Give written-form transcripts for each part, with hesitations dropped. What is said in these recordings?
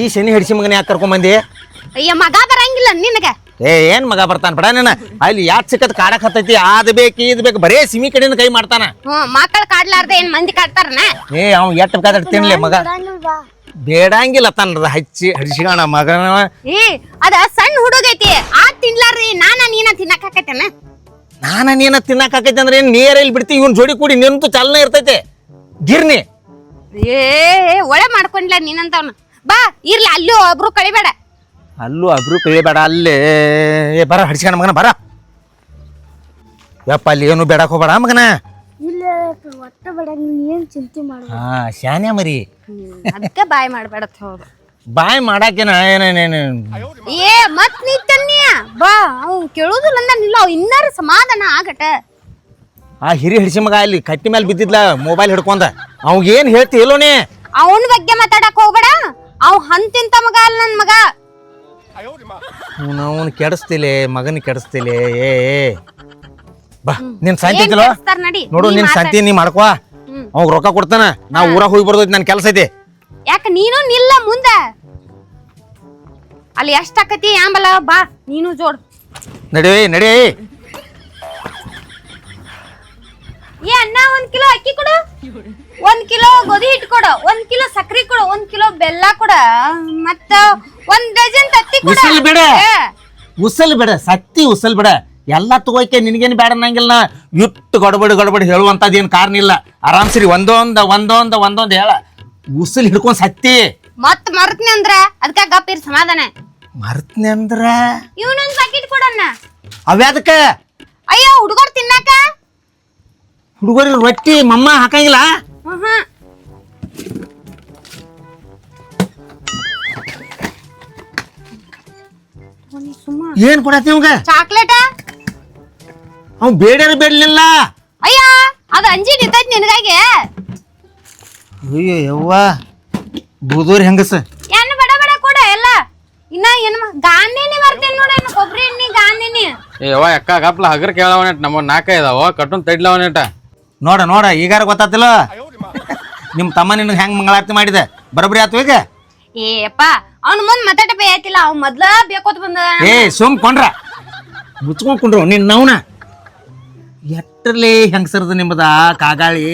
ಈ ಶನಿ ಹಿಡಿಸಿ ಮಗನ ಯಾಕೆ ಕರ್ಕೊಂಬಂದಿ? ಅಯ್ಯ ಮಗ ಬರಂಗಿಲ್ಲ ನಿನಗ. ಏನ್ ಮಗ ಬರ್ತಾನ ಬಿಡ ನೀನ. ಅಲ್ಲಿ ಯಾತ್ ಸಿಕ್ಕತ್ ಕಾಡಕ್ ಹತ್ತೈತಿ, ಅದ್ ಬೇಕು ಇದ್ ಬೇಕು ಬರೇ ಸಿಮಿ ಕಡೆಯಿಂದ ಕೈ ಮಾಡ್ತಾನ. ಮಕ್ಕಳು ಕಾಡ್ಲಾರ್ದ ಏನ್ ಮಂದಿ ಕಾಡ್ತಾರನ? ಅವ್ ಎಟ್ ಬೇಕಾದ್ರೆ ತಿನ್ಲಿ ಮಗ. ಬೇಡಂಗಿಲ್ಲ ತನ್ನ ಹಚ್ಚಿ ಹಡಿಸಿಗಣ ಮಗನ. ಅದ ಸಣ್ಣ ಹುಡುಗೈತಿ ಆ ತಿನ್ಲಾರ್ರಿ ನೀನ ತಿನ್ನಕ್ ಹಾಕೈತೇನ? ನೀನ ತಿನ್ನಕ್ ಹಾಕೈತಿ ಅಂದ್ರೆ ಏನ್ ನೇರ ಇಲ್ಲಿ ಬಿಡ್ತಿ? ಇವನ್ ಜೋಡಿ ಕೂಡಿ ನಿಂತು ಚಾಲನೆ ಇರ್ತೈತೆ ಗಿರ್ನಿ. ಒಳ್ಳೆ ಮಾಡ್ಕೊಂಡ್ಲ ನೀನಂತವ್ನ. ಬಾ ಇರ್ಲಿ, ಅಲ್ಲೂ ಒಬ್ರು ಕಳಿಬೇಡ. ಅಲ್ಲೂ ಅಬ್ರು ಕಳಿಬೇಡ. ಅಲ್ಲೇ ಬರ ಹಡಿಸ್ಕೊಂಡ ಮಗನ ಬರ. ಯಪ್ಪ ಅಲ್ಲಿ ಏನು ಬೇಡಕ್ ಹೋಗ್ಬೇಡ ಮಗನ. ಹಾ ಶಾನ್ಯ ಮರಿ. ಅದಕ್ಕೆ ಬಾಯ್ ಮಾಡ್ಬೇಡ. ಹೌದು ಬಾಯ್ ಮಾಡಾಕೇನ ಏನೇನೇನು ಮತ್ ನೀ ತನ್ನಿಯ ಬಾ. ಅವ್ ಕೇಳುದಿಲ್ಲ ಅಂದಿಲ್ಲ, ಅವ್ ಇನ್ನಾರ ಸಮಾಧಾನ ಆಗಟ. ಆ ಹಿರಿ ಹಿಡಿಸಿ ಮಗ ಅಲ್ಲಿ ಕಟ್ಟಿ ಮೇಲೆ ಬಿದ್ದಿದ್ಲ ಮೊಬೈಲ್ ಹಿಡ್ಕೊಂಡ. ಅವಾಗ ಏನ್ ಹೇಳ್ತಿ ಇಲ್ಲೋನಿ? ಅವನ ಬಗ್ಗೆ ಮಾತಾಡಕ್ ಹೋಗ್ಬೇಡ. ಅವ್ ಹಂತಿಂತ ಮಗ ಅಲ್ಲ ನನ್ ಮಗ. ಅವನು ಕೆಡಿಸ್ತಿಲೆ ಮಗನ ಕೆಡಿಸ್ತಿಲೆ. ಬಾ ನಿನ್ ಸಂತಿ ಐತಿಲೋ ನೋಡು. ನಿನ್ ಸಂತಿ ನೀ ಮಾಡ್ಕೋ. ಅವಾಗ ರೊಕ್ಕ ಕೊಡ್ತಾನ. ನಾ ಊರಾಗ ಹೋಗಿ ಬರ್ತೈತಿ, ನನ್ ಕೆಲಸ ಐತಿ. ಯಾಕ ನೀನು ನಿಲ್ಲ ಮುಂದ ಅಲ್ಲಿ ಎಷ್ಟ ಆಕತಿ ಆಂಬಲ. ಬಾ ನೀನು ಜೋಡ್ ನಡಿ ನಡಿ. ಅಣ್ಣ 1 ಕಿಲೋ ಅಕ್ಕಿ ಕೊಡು, 1 ಕಿಲೋ ಗೋಧಿ ಹಿಟ್ಟು ಕೊಡು, 1 ಕಿಲೋ ಸಕ್ರಿ ಕೊಡು, 1 ಕಿಲೋ ಬೆಲ್ಲ ಕೊಡ, ಮತ್ತ 1 ಡಜನ್ ತತ್ತಿ ಕೊಡು. ಉಸಲ್ ಬಿಡ ಸತ್ತಿ ಉಸಲ್ ಬಿಡ. ಎಲ್ಲಾ ತಗೋಕೆ ನಿನ್ಗೇನು ಬೇಡ ಅನ್ನಂಗಿಲ್ಲ. ಇಟ್ಟು ಗಡಬಡಿ ಹೇಳುವಂತದ್ ಏನ್ ಕಾರಣ ಇಲ್ಲ. ಆರಾಮ್ಸಿರಿ ಒಂದೊಂದ್ ಹೇಳ. ಉಸಲ್ ಹಿಡ್ಕೊಂಡ್ ಸತ್ತಿ ಮತ್ ಮರ್ತನಿ ಅಂದ್ರ ಅದಕ್ಕ ಗಪ್ಪಿರ್ ಸಮಾಧಾನ. ಮರ್ತನಿ ಅಂದ್ರ ಇವನೊಂದ್ ಪ್ಯಾಕೆಟ್ ಕೊಡಣ್ಣ. ಅವ್ಯಾದಕ್ಕ? ಅಯ್ಯೋ ಹುಡುಗರು ತಿನ್ನಾಕ. ಹುಡುಗರಿಗೆ ರೊಟ್ಟಿ ಮಮ್ಮ ಹಾಕಂಗಿಲ್ಲ. ಏನ್ ಕೊಡತಿ ಅವಂಗ? ಚಾಕ್ಲೇಟ. ಅವ್ ಬೇಡ್ಯಾರ ಬೇಡಲಿಲ್ಲ. ಅಯ್ಯ ಅದ ಅಂಜಿ ನಿಂತೈತಿ ನಿನಗಾಗಿ. ಅಯ್ಯೋ ಯವ್ವ ಬೂದೂರಿ ಹೆಂಗಸ. ಏನು ಬಡ ಕೊಡ ಎಲ್ಲ. ಇನ್ನ ಏನು ಗಾಂಧಿನಿ ಬರ್ತೇನೆ ನೋಡ. ಕೊಬ್ಬರಿ ಎಣ್ಣಿ ಗಾಂಧಿನಿ. ಯವ್ವ ಅಕ್ಕ ಗಪ್ಲ ಹಗರ್ ಕೇಳವನೇಟ್ ನಮ್ಮ 4 ಇದಾವ ಕಟ್ಟುನ್ ತಡ್ಲವನೇಟ. ನೋಡ ಈಗಾರ ಗೊತ್ತಾತಿಲ್ಲ. ನಿಮ್ ತಮ್ಮ ನಿನಗೆ ಹೆಂಗ್ ಮಂಗಳಾರತಿ ಮಾಡಿದೆ ಬರಬರಿ ಆತು ಈಗ? ಏಪ್ಪ ಅವ್ನ ಮುಂದ್ ಮಾತಾಡ ಬೇಯತಿಲ್ಲ. ಅವ್ ಮೊದ್ಲ ಬೇಕೋತ್ ಬಂದ. ಸುಮ್ ಕೊಂಡ್ರ ಮುಚ್ಕೊಂಡ್ ಕುಂಡ್ರು ನಿನ್ ನವ್ನ. ಎಟ್ಟರ್ಲಿ ಹೆಂಗಸರ್ದು ನಿಮ್ಮದ ಕಾಗಾಳಿ.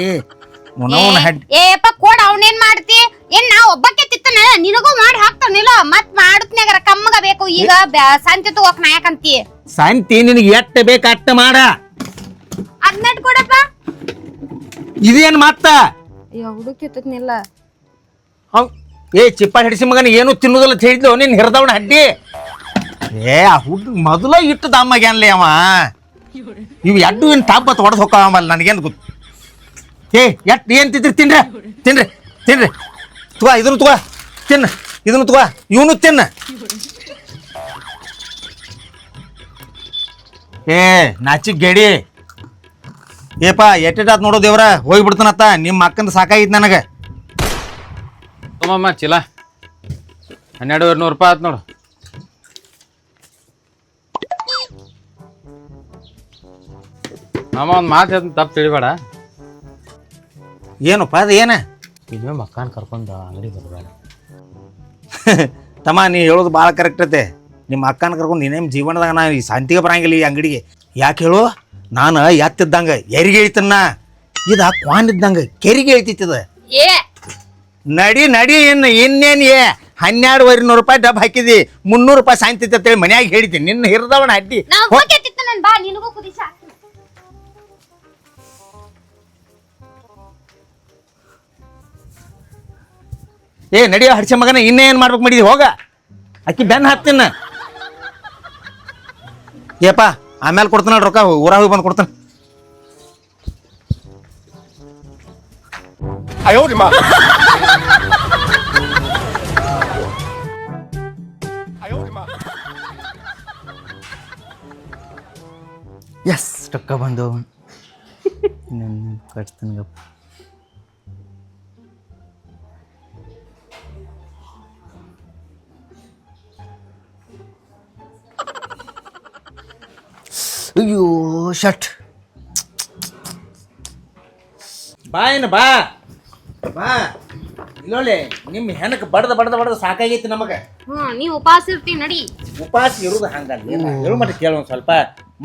ಏಪ್ಪ ಕೊಡ. ಅವನೇನ್ ಮಾಡ್ತಿ? ಏನ್ ನಾ ಒಬ್ಬಕ್ಕೆ ತಿತ್ತನ ನಿನಗೂ ಮಾಡಿ ಹಾಕ್ತಾನಿಲ್ಲ. ಮತ್ ಮಾಡತ್ನ್ಯಾಗರ ಕಮ್ಮಗ ಬೇಕು. ಈಗ ಸಂತಿ ತಗೋಕ್ ನಾ ಯಾಕಂತಿ? ಸಂತಿ ನಿನಗೆ ಎಟ್ಟ ಬೇಕ ಅಟ್ಟ ಮಾಡ. ಅದ್ನಟ್ ಕೊಡಪ್ಪ. ಇದೇನ್ ಮತ್ತ? ಹುಡುಕಿತ್ತನಿಲ್ಲ. ಚಿಪ್ಪ ಹಿಡಿಸಿ ಮಗನ ಏನು ತಿನ್ನುದಿಲ್ಲ ಹೇಳಿದ್ಲು ನಿನ್ ಹಿರಿದವನ ಹಡ್ಡಿ. ಆ ಹುಡ್ ಮೊದಲ ಇಟ್ಟು ದಮ್ಮಾಗ್ಯಾನ್ಲಿ ಅವ. ಇವ್ ಎಡ್ಡು ಏನ್ ತಾಪತ್ ಹೊಡೆದ್ ಹೋಗಲ್ಲ ನನಗೇನ್ ಗೊತ್ತು. ಎಟ್ ಏನ್ ತಿನ್ರಿ ತುಗ ಇದನ್ನು ತುಗ ತಿನ್ನ, ಇದನ್ನು ತುಗ ಇವನು ತಿನ್ನ. ನಾಚಿಕ್ ಗೇಡಿ. ಏಪಾ ಎಟ್ಟಿಟಾತ್ ನೋಡೋ ದೇವ್ರ ಹೋಗ್ಬಿಡ್ತಾನತ್ತ. ನಿಮ್ಮ ಅಕ್ಕಂದ ಸಾಕಾಗಿತ್ತು ನನಗೆ. ತೊಗೊಮ್ಮ ಚೀಲ 1200 ರೂಪಾಯಿ ಆತ್ ನೋಡು. ಮಾಮ ಒಂದು ಮಾತು ಹೇಳ್ತೀನಿ, ತಪ್ಪು ತಿಳಿಬೇಡ. ಏನಪ್ಪ ಅದು ಏನ? ಇಲ್ಲೇ ಮಕ್ಕನ್ ಕರ್ಕೊಂಡು ಅಂಗಡಿ ಬರಬೇಡ. ತಮ್ಮ ನೀ ಹೇಳೋದು ಭಾಳ ಕರೆಕ್ಟ್ ಐತೆ. ನಿಮ್ಮ ಅಕ್ಕನ ಕರ್ಕೊಂಡು ನೀನೇನು ಜೀವನದಾಗ ನಾ ಈ ಶಾಂತಿಗೆ ಬರಂಗಿಲ್ಲ ಈ ಅಂಗಡಿಗೆ. ಯಾಕೆ ಹೇಳು? ನಾನು ಎತ್ತಿದ್ದಂಗೆ ಎರಿಗೆ ಹೇಳ್ತನ್ನ. ಇದು ಕ್ವಾನ್ ಇದ್ದಂಗೆ ಕೆರಿಗೆ ಹೇಳ್ತಿತ್ತದ. ನಡಿ ಇನ್ನೇನು 1200 ರೂಪಾಯಿ ಡಬ್ ಹಾಕಿದಿ, 300 ರೂಪಾಯಿ ಸಾಯ್ತಿತ್ತು ಅಂತೇಳಿ ಮನ್ಯಾಗ ಹೇಳಿದ್ದೀನಿ. ನಿನ್ನ ಹಿರಿದವನ ಅಡ್ಡಿ. ನಡಿಯೋ ಹಡ್ಸ ಮಗನ. ಇನ್ನೇನ್ ಮಾಡ್ಬೇಕು ಮಾಡಿದಿ? ಹೋಗ ಅಕ್ಕಿ ಬೆನ್ನ ಹತ್ತಿನ. ಏಪಾ ಆಮೇಲೆ ಕೊಡ್ತಾನ ರೊಕ್ಕ. ಊರಾಗ ಹೋಗಿ ಬಂದು ಕೊಡ್ತಾನ. ಎಸ್ ರೊಕ್ಕ ಬಂದು ಕಟ್ತಾನಗಪ್ಪ. ಅಯ್ಯೋ ಶಟ್. ಬಾ ಏನು ಬಾ ಬಾ ಇಲ್ಲೋಲೆ ನಿಮ್ಮ ಹೆಣಕ್ ಬಡ್ದ ಸಾಕಾಗೈತಿ ನಮಗೆ. ನೀವ್ ಉಪವಾಸ ಇರ್ತಿ ನಡಿ. ಉಪವಾಸ ಇರುದು ಹಂಗಲ್ಲ ಹೇಳು ಮಟ್ಟ ಕೇಳು ಒಂದ್ ಸ್ವಲ್ಪ.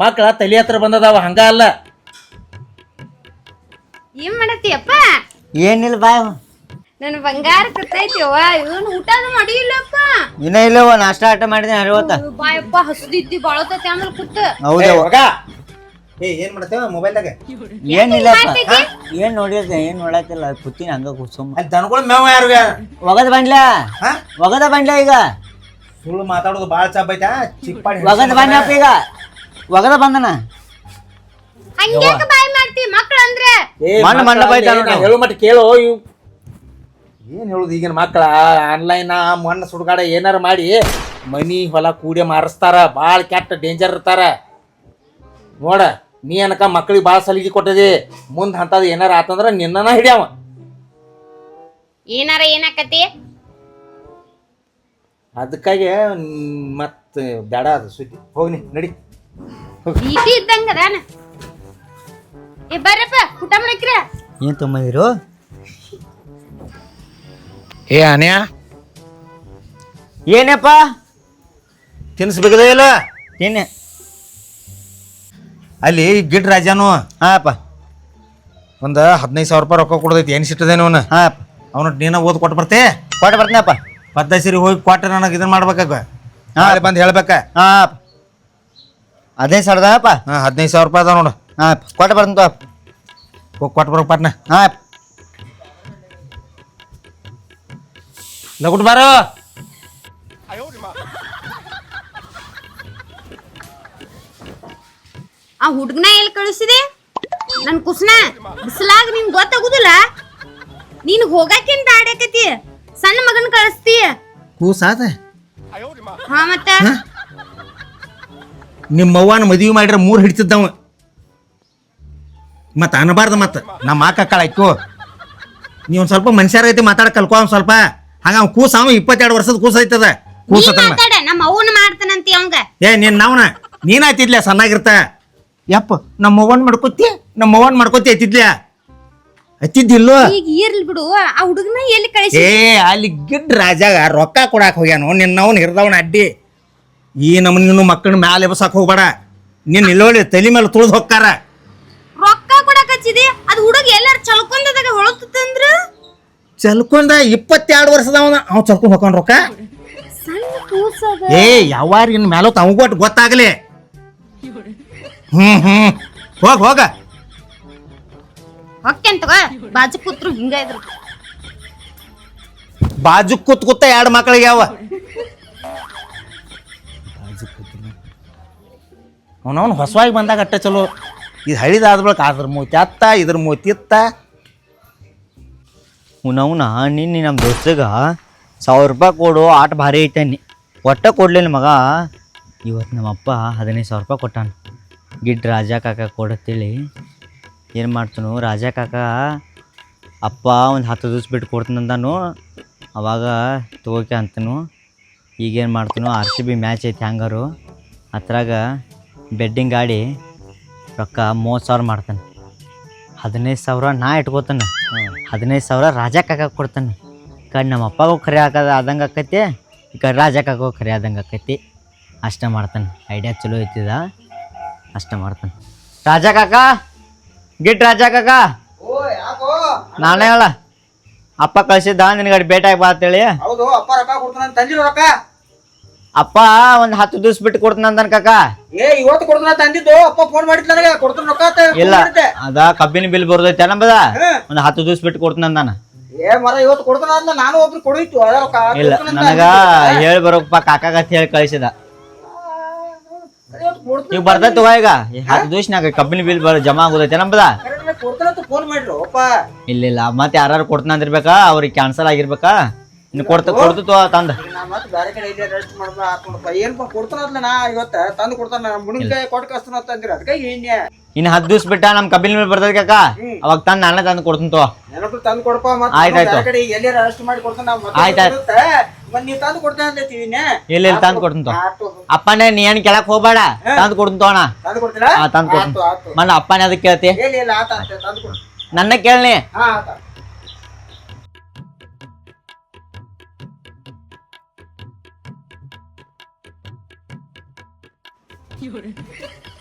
ಮಕ್ಕಳ ತಲೆ ಹತ್ರ ಬಂದದಾವ ಹಂಗ ಅಲ್ಲ. ಏನ್ ಮಾಡತ್ತೀಯಪ್ಪ? ಏನಿಲ್ಲ ಬಾಯ್, ನನ್ ಬಂಗಾರ ಕತ್ತೈತಿವ. ಇವನ್ ಊಟನೂ ಮಾಡಿಲ್ಲಪ್ಪ. ಇನ್ನ ಇಲ್ಲವ ನಾಷ್ಟ ಆಟ ಮಾಡಿದೆ ಹರಿವತ್ತ. ಬಾಯಪ್ಪ ಹಸುದಿದ್ದಿ ಬಾಳತೈತಿ ಆಮೇಲೆ ಕೂತ. ಹೌದವ. ಏನ್ ಮಾಡ್ತೇವ ಮೊಬೈಲ್ದಾಗ? ಏನಿಲ್ಲಪ್ಪ, ಏನ್ ನೋಡಿರ್ತೆ ಏನ್ ನೋಡತ್ತಿಲ್ಲ, ಕೂತೀನಿ ಹಂಗ ಕೂತ್ಸೊಮ್ಮ. ಅಲ್ಲಿ ದನಗಳು ಮೇವ ಯಾರಿಗೆ ಒಗದ ಬಂಡ್ಲ ಈಗ ಸುಳ್ಳು ಮಾತಾಡೋದು ಬಾಳ ಚಾಪ್ ಐತಾ. ಚಿಪ್ಪಾಡಿ ಒಗದ ಬಂದಪ್ಪ ಈಗ ಒಗದ ಬಂದನ. ಹಂಗ್ಯಾಕ ಬಾಯ್ ಮಾಡ್ತಿ ಮಕ್ಳ ಅಂದ್ರೆ? ಮಣ್ಣ ಬೈತಾನ. ಹೇಳು ಮಟ್ಟ ಕೇಳು. ಏನ್ ಹೇಳುದು ಈಗಿನ ಮಕ್ಕಳ ಆನ್ಲೈನ್ ಮಣ್ಣು ಸುಡುಗಾಡ ಏನಾರ ಮಾಡಿ ಮನಿ ಹೊಲ ಕೂಡಿ ಮಾರಿಸ್ತಾರ. ಬಾಳ ಕೆಟ್ಟ ಡೇಂಜರ್ ಇರ್ತಾರ ನೋಡ. ನೀ ಅನಕ ಮಕ್ಳಿಗೆ ಬಾಳ ಸಲಿಗೆ ಕೊಟ್ಟದಿ. ಮುಂದ್ ಅಂತದ್ ಏನಾರ ಆತಂದ್ರ ನಿನ್ನ ಹಿಡಿಯವ. ಏನಾರ ಏನಾಕತಿ? ಅದಕ್ಕಾಗಿ ಮತ್ ಬೇಡ ಅದು ಸುದ್ದಿ. ಹೋಗ್ನಿ ನಡಿ. ಬೀಪಿ ಇದ್ದಂಗ ಅದಾನ. ಏ ಬರ್ರಪ್ಪ ಊಟ ಮಾಡಕ್ರ. ಏನ್ ತೊಂಬಂದಿರು? ಏ ಅನ್ಯಾ ಏನಪ್ಪ ತಿನ್ಸ್ಬೇಕದ ಇಲ್ಲ ತಿನ್ನೆ. ಅಲ್ಲಿ ಗಿಡ್ ರಾಜಾನು ಹಾಪ ಒಂದ್ 15,000 ರೂಪಾಯಿ ರೊಕ್ಕ ಕೊಡದೈತಿ. ಏನ್ ಸಿಟ್ಟದೇನು ಅವನ ಹಾಪ ಅವನ ನೀನ ಓದ್ ಕೊಟ್ಟು ಬರ್ತೆ. ಕೊಟ್ಟು ಬರ್ತೀನಪ್ಪ. 15 ಸರಿ ಹೋಗಿ ಕೊಟ್ಟ ನನಗೆ ಇದನ್ನ ಮಾಡ್ಬೇಕಾಗ ನಾಳೆ ಬಂದು ಹೇಳ್ಬೇಕ. ಹಾಪ 15,000 ಅಪ್ಪ. 15,000 ರೂಪಾಯಿ ಅದ ನೋಡು. ಹಾಪ ಕೊಟ್ಟು ಬರ್ತೀನಿ ತೋ. ಹೋಗಿ ಕೊಟ್ಟು ಬರೋ ಪಟ್ನ. ಹಾಪ ಲಗುಟ್ ಬಾರೋ. ಆ ಹುಡುಗನ ಎಲ್ಲಿ ಕಳಿಸಿದೆ? ನನ್ ಕುಸ್ನ ಬಿಸಲಾಗ ನಿನ್ ಗೊತ್ತಾಗುದಿಲ್ಲ. ನೀನ್ ಹೋಗಾಕಿಂತ ಆಡ್ಯಾಕತಿ. ಸಣ್ಣ ಮಗನ್ ಕಳಿಸ್ತಿ. ಕೂಸಾದ ಹಾ ಮತ್ತ ನಿಮ್ಮ ಅವ್ವನ ಮದುವೆ ಮಾಡಿದ್ರೆ 3 ಹಿಡಿತಿದ್ದವ. ಮತ್ತ ಅನಬಾರ್ದು. ಮತ್ತ ನಮ್ಮ ಅಕ್ಕ ಆಯ್ತು. ನೀ ಒಂದ್ ಸ್ವಲ್ಪ ಮನುಷ್ಯರ ಐತಿ ಮಾತಾಡ ಕಲ್ಕೊ. ಒಂದ್ ಸ್ವಲ್ಪ ಹಂಗ ಅವ್ ಕೂಸ. ಅವ 22 ವರ್ಷದ ಕೂಸ ಐತದ. ಕೂಸ ಮಾತಾಡ. ನಮ್ಮ ಅವ್ವನ ಮಾಡ್ತಾನಂತಿ ಅವಂಗ. ಏ ನೀನ್ ಆಯ್ತಿದ್ಲ ಸಣ್ಣಾಗಿರ್ತ. ಯಪ್ಪ ನಮ್ಮ ಅವ್ವನ್ ಮಾಡ್ಕೋತಿ ಐತಿದ್ಲ ಹತ್ತಿದ್ದಿಲ್ಲೋ. ಈಗ ಇರ್ಲಿ ಬಿಡು. ಆ ಹುಡುಗನ ಎಲ್ಲಿ ಕಳಿಸಿ? ಏ ಅಲ್ಲಿ ಗಿಡ್ ರಾಜಾಗ ರೊಕ್ಕ ಕೊಡಾಕ್ ಹೋಗ್ಯಾನು. ನಿನ್ನವನ್ ಹಿರ್ದವನ ಅಡ್ಡಿ. ಈ ನಮ್ಮನ್ನು ಮಕ್ಕಳ ಮ್ಯಾಲೆ ಎಬಸಾಕ್ ಹೋಗ್ಬೇಡ. ನಿನ್ ಇಲ್ಲೋಳಿ ತಲೆ ಮೇಲೆ ತುಳಿದು ಹೊಕ್ಕಾರ. ರೊಕ್ಕ ಕೊಡಕ್ ಹಚ್ಚಿದಿ. ಅದು ಹುಡುಗ ಎಲ್ಲಾರು ಚಲ್ಕೊಂಡದಾಗ ಹೊಳತಂದ್ರ ಚಲ್ಕೊಂಡ 22 ವರ್ಷದವನ ಅವ್ ಚಲ್ಕೊಂಡ್ ಹೊಕ್ಕೊಂಡ್ ರೊಕ್ಕ. ಸಣ್ಣ ಕೂಸದ. ಏ ಯಾವಾರ ಇನ್ ಮ್ಯಾಲ ತಮಗೊಟ್ಟು ಗೊತ್ತಾಗ್ಲಿ. ಹೋಗ ಹೊಕ್ಕೇನ್ ತಗೋ. ಬಾಜು ಕೂತ್ರು ಹಿಂಗ ಇದ್ರು. ಬಾಜು ಕೂತ್ 2 ಮಕ್ಳಿಗೆ ಯಾವ ಅವನವನ್ ಹೊಸವಾಗಿ ಬಂದಾಗ ಅಟ್ಟ ಚಲೋ. ಇದು ಹಳಿದಾದ ಬಳಿಕ ಅದ್ರ ಮೂತಿ ಅತ್ತ ಇದ್ರ ಮೂತಿ ಇತ್ತ. ಅವನ ನಿನ್ನೆ ನಮ್ಮ ದೋಸ್ತಗ 1,000 ರೂಪಾಯಿ ಕೊಡು ಆಟ ಭಾರಿ ಐತೇನಿ. ಒಟ್ಟ ಕೊಡ್ಲಿಲ್ಲ ಮಗ. ಇವತ್ತು ನಮ್ಮಪ್ಪ 15,000 ರೂಪಾಯಿ ಕೊಟ್ಟಾನ. ಗಿಡ್ ರಾಜಾ ಕಾಕ ಕೊಡತ್ತೇಳಿ ಏನು ಮಾಡ್ತಾನು ರಾಜಾ ಕಾಕ. ಅಪ್ಪ ಒಂದು 10 ದಿವ್ಸ ಬಿಟ್ಟು ಕೊಡ್ತಾನಂದಾನು. ಅವಾಗ ತಗೋಕೆ ಅಂತನು. ಈಗೇನು ಮಾಡ್ತಾನು RCB ಮ್ಯಾಚ್ ಐತಿ ಹ್ಯಾಂಗಾರು. ಅದ್ರಾಗ ಬೆಡ್ಡಿಂಗ್ ಆಡಿ ರೊಕ್ಕ 30,000 ಮಾಡ್ತಾನೆ. 15,000 ನಾ ಇಟ್ಕೋತಾನೆ. 15,000 ರಾಜಾ ಕಾಕ ಕೊಡ್ತಾನೆ. ಈ ಕಡೆ ನಮ್ಮ ಅಪ್ಪಗೂ ಖರೆ ಆದಂಗೆ ಆಕೈತಿ. ಈ ಕಡೆ ರಾಜಾ ಕಾಕಗೂ ಖರೆ ಆದಂಗೆ ಆಕೈತಿ. ಅಷ್ಟೇ ಮಾಡ್ತಾನೆ. ಐಡಿಯಾ ಚಲೋ ಐತಿದ. ಅಷ್ಟೇ ಮಾಡ್ತಾನೆ ರಾಜಾ ಕಾಕ. ಗಿಟ್ ರಾಜಾ ಕಾಕ ನಾನೇ ಹೇಳ ಅಪ್ಪ ಕಳ್ಸಿದ್ದ ನಿನಗಡೆ ಭೇಟಿಯಾಗಿ ಬಾ ಅಂತೇಳಿ. ಹೌದು ಅಪ್ಪ ರೊಕ್ಕ ಕೊಡ್ತಾನ ತಂದಿಲ್ಲ ರೊಕ್ಕ. ಅಪ್ಪ ಒಂದು 10 ದಿವ್ಸ ಬಿಟ್ಟು ಕೊಡ್ತಾನ ಅಂದನ್ ಕಾಕ. ಇವತ್ತು ಕೊಡ್ತಾನ ತಂದಿದ್ದು. ಅಪ್ಪ ಫೋನ್ ಮಾಡಿದ್ ನನಗೆ ಕೊಡ್ತಾನ ರೊಕ್ಕ ಅಂತ. ಇಲ್ಲ ಅದ ಕಬ್ಬಿನ ಬಿಲ್ ಬರೋದೈತೆ ನಂಬದ. ಒಂದು 10 ದಿವ್ಸ ಬಿಟ್ಟು ಕೊಡ್ತಾನ ಅಂದಾನ. ಮರ ಇವತ್ತು ಕೊಡ್ತಾನ ಅಂದ. ನಾನು ಒಬ್ರು ಕೊಡಿತ್ತು ರೊಕ್ಕ. ಇಲ್ಲ ನನಗ ಹೇಳಿ ಬರೋಕಪ್ಪ ಕಾಕಾಗ ಅಂತ ಹೇಳಿ ಕಳಿಸಿದ. ಈಗ ಬರ್ತೈತಿ ಈಗ 10 ದಿವ್ಸನಾಗ ಕಬ್ಬಿನ ಬಿಲ್ ಜಮಾ ಆಗೋದೈತೆ ನಂಬದ. ಕೊಡ್ತಾನ ಫೋನ್ ಮಾಡ್ರು ಅಪ್ಪ. ಇಲ್ಲ ಮತ್ತೆ ಯಾರು ಕೊಡ್ತಾನ ಅಂದಿರ್ಬೇಕಾ. ಅವ್ರಿಗೆ ಕ್ಯಾನ್ಸಲ್ ಆಗಿರ್ಬೇಕಾ. ಇನ್ನು ಕೊಡ್ತು ತಂದ. ನಾ ಮತ್ತೆ ಬೇರೆ ಕಡೆ ಇಲ್ಲಿ ರೆಸ್ಟ್ ಮಾಡ್ಬಾ ಹಾಕೊಂಡಪ್ಪ. ಏನಪ್ಪ ಕೊಡ್ತಾನಲ್ಲ ನಾ ಇವತ್ತ ತಂದು ಕೊಡ್ತಾನ. ಮುಳುಗಾಯಿ ಕೊಟ್ಟು ಕಸ್ತಾನ ಅಂತಂದಿರ ಅದಕ್ಕೆ ಏನ್ಯ. ಇನ್ನು 10 ದಿವ್ಸ ಬಿಟ್ಟ ನಮ್ ಕಬ್ಬಿನ ಬಿಲ್ ಬರ್ತೈತಿ ಕಾಕ. ಅವಾಗ ತಂದು ನಾನೇ ತಂದು ಕೊಡ್ತೀನಿ ತೋ. ನೆನಪು ತಂದು ಕೊಡಪ್ಪ. ಮತ್ತೆ ಆಯ್ತಾಯ್ತು. ಬೇರೆ ಕಡೆ ಎಲ್ಲಿ ರೆಸ್ಟ್ ಮಾಡಿ ಕೊಡ್ತಾನ. ಆಯ್ತಾಯ್ತು. ಮತ್ತೆ ನೀವ್ ತಂದು ಕೊಡ್ತಾನ ಅಂತೀವಿ. ಇಲ್ಲ ತಂದು ಕೊಡ್ತೀನಿ ತೋ. ಅಪ್ಪನೇ ನೀ ಏನ್ ಕೇಳಕ್ ಹೋಗ್ಬೇಡ. ತಂದು ಕೊಡ್ತೀನಿ ತೋಣ. ತಂದು ಕೊಡ್ತೀರಾ? ತಂದು ಕೊಡ್ತೀನಿ. ಮನ್ನ ಅಪ್ಪನೇ ಅದಕ್ಕೆ ಕೇಳ್ತಿ. ಇಲ್ಲ ಆತ ತಂದು ಕೊಡು. ನನ್ನ ಕೇಳನಿ. ಹಾ ಆತ.